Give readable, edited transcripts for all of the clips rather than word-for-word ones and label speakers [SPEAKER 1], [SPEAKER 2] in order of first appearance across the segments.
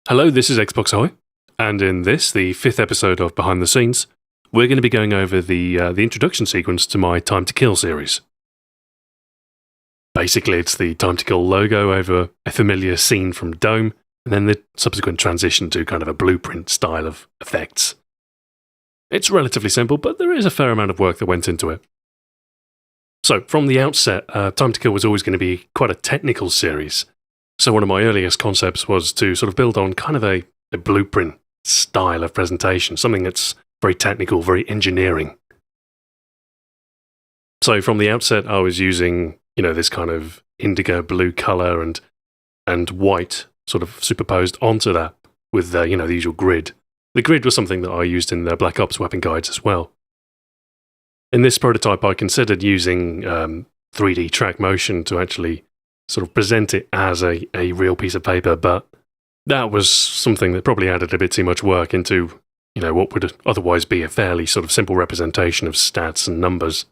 [SPEAKER 1] Hello, this is Xbox Ahoy, and in this, the fifth episode of Behind the Scenes, we're going to be going over the introduction sequence to my Time to Kill series. Basically, it's the Time to Kill logo over a familiar scene from Dome, and then the subsequent transition to kind of a blueprint style of effects. It's relatively simple, but there is a fair amount of work that went into it. So, from the outset, Time to Kill was always going to be quite a technical series. So one of my earliest concepts was to sort of build on kind of a blueprint style of presentation, something that's very technical, very engineering. So from the outset, I was using, this kind of indigo blue color and white sort of superposed onto that with, the usual grid. The grid was something that I used in the Black Ops weapon guides as well. In this prototype, I considered using 3D track motion to actually sort of present it as a real piece of paper, but that was something that probably added a bit too much work into, what would otherwise be a fairly sort of simple representation of stats and numbers.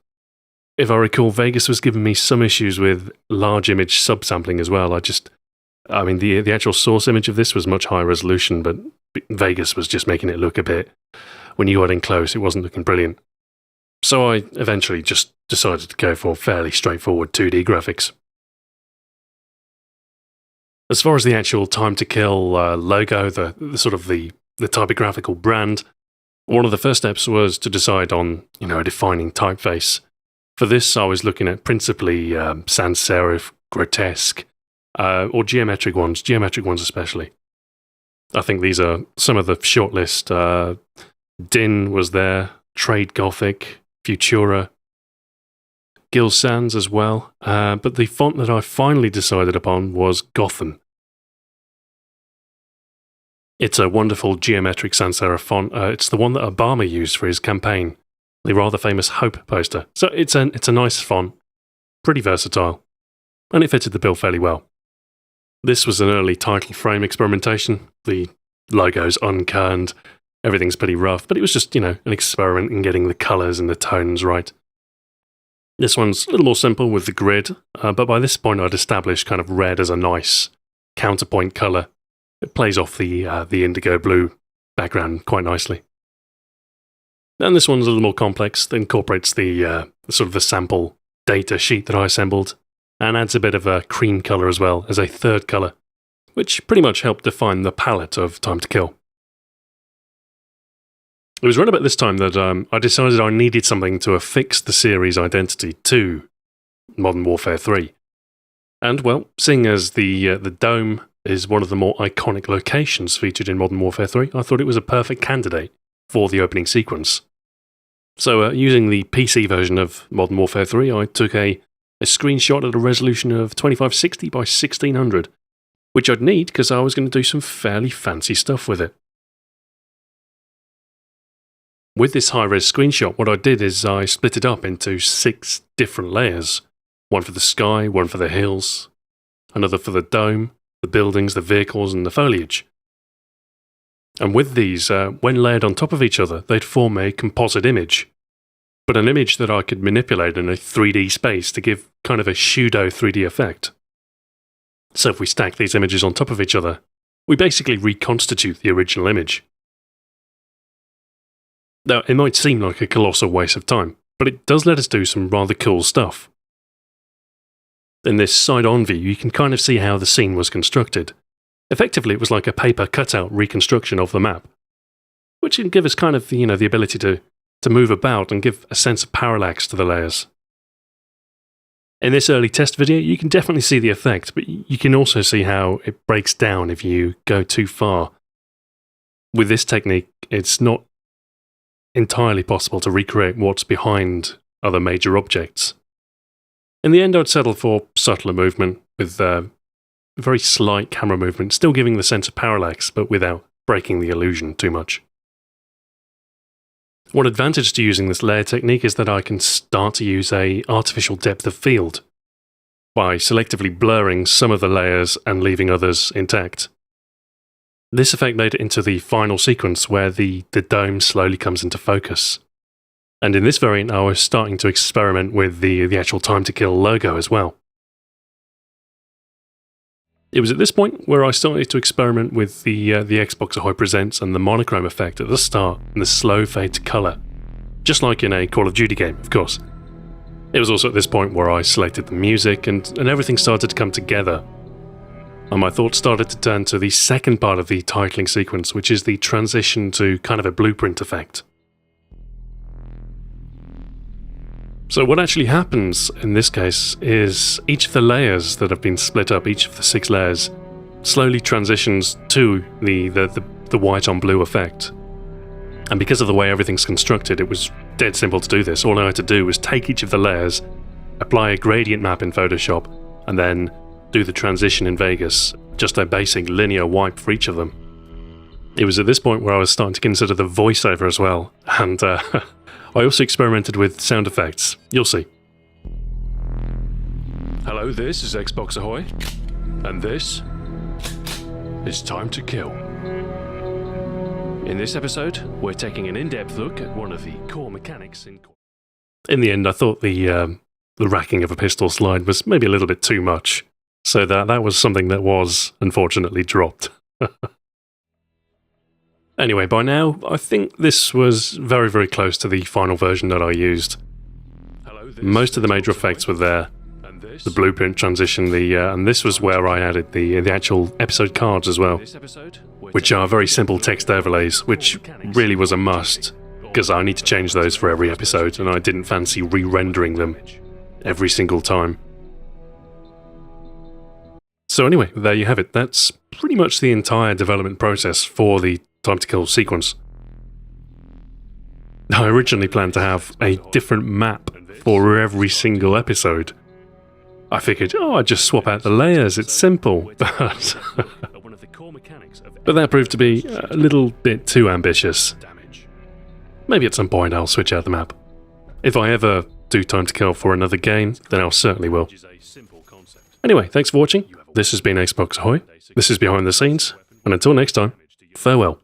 [SPEAKER 1] If I recall, Vegas was giving me some issues with large image subsampling as well. The actual source image of this was much higher resolution, but Vegas was just making it look a bit, when you got in close, it wasn't looking brilliant. So I eventually just decided to go for fairly straightforward 2D graphics. As far as the actual Time to Kill logo, the typographical brand, one of the first steps was to decide on, a defining typeface. For this, I was looking at principally sans serif, grotesque, or geometric ones especially. I think these are some of the shortlist. Din was there, Trade Gothic, Futura, Gil Sans as well, but the font that I finally decided upon was Gotham. It's a wonderful geometric sans serif font. It's the one that Obama used for his campaign, the rather famous Hope poster. So it's a nice font, pretty versatile, and it fitted the bill fairly well. This was an early title frame experimentation. The logo's unkerned, everything's pretty rough, but it was just, an experiment in getting the colours and the tones right. This one's a little more simple with the grid, but by this point I'd established kind of red as a nice counterpoint colour. It plays off the indigo blue background quite nicely. And this one's a little more complex. It incorporates the sort of the sample data sheet that I assembled and adds a bit of a cream colour as well as a third colour, which pretty much helped define the palette of Time to Kill. It was right about this time that I decided I needed something to affix the series identity to Modern Warfare 3. And, well, seeing as the Dome is one of the more iconic locations featured in Modern Warfare 3, I thought it was a perfect candidate for the opening sequence. So, using the PC version of Modern Warfare 3, I took a screenshot at a resolution of 2560 by 1600, which I'd need because I was going to do some fairly fancy stuff with it. With this high-res screenshot, what I did is I split it up into 6 different layers. One for the sky, one for the hills, another for the dome, the buildings, the vehicles, and the foliage. And with these, when layered on top of each other, they'd form a composite image, but an image that I could manipulate in a 3D space to give kind of a pseudo 3D effect. So if we stack these images on top of each other, we basically reconstitute the original image. Now, it might seem like a colossal waste of time, but it does let us do some rather cool stuff. In this side-on view, you can kind of see how the scene was constructed. Effectively, it was like a paper cutout reconstruction of the map, which can give us kind of, the ability to move about and give a sense of parallax to the layers. In this early test video, you can definitely see the effect, but you can also see how it breaks down if you go too far. With this technique, it's not entirely possible to recreate what's behind other major objects. In the end, I'd settle for subtler movement with very slight camera movement, still giving the sense of parallax, but without breaking the illusion too much. One advantage to using this layer technique is that I can start to use an artificial depth of field by selectively blurring some of the layers and leaving others intact. This effect made it into the final sequence where the dome slowly comes into focus. And in this variant, I was starting to experiment with the actual Time to Kill logo as well. It was at this point where I started to experiment with the Xbox Ahoy Presents and the monochrome effect at the start and the slow fade to colour, just like in a Call of Duty game, of course. It was also at this point where I selected the music and everything started to come together. And my thoughts started to turn to the second part of the titling sequence, which is the transition to kind of a blueprint effect. So what actually happens in this case is each of the layers that have been split up, each of the 6 layers, slowly transitions to the white on blue effect. And because of the way everything's constructed, it was dead simple to do this. All I had to do was take each of the layers, apply a gradient map in Photoshop, and then do the transition in Vegas, just a basic linear wipe for each of them. It was at this point where I was starting to consider the voiceover as well, and I also experimented with sound effects. You'll see. Hello, this is Xbox Ahoy, and this is Time to Kill. In this episode, we're taking an in-depth look at one of the core mechanics in the end, I thought the racking of a pistol slide was maybe a little bit too much, so that was something that was, unfortunately, dropped. Anyway, by now, I think this was very, very close to the final version that I used. Most of the major effects were there. The blueprint transition, and this was where I added the actual episode cards as well, which are very simple text overlays, which really was a must, because I need to change those for every episode, and I didn't fancy re-rendering them every single time. So anyway, there you have it. That's pretty much the entire development process for the Time to Kill sequence. I originally planned to have a different map for every single episode. I figured, I'd just swap out the layers, it's simple, but that proved to be a little bit too ambitious. Maybe at some point I'll switch out the map. If I ever do Time to Kill for another game, then I certainly will. Anyway, thanks for watching. This has been Xbox Ahoy. This is Behind the Scenes, and until next time, farewell.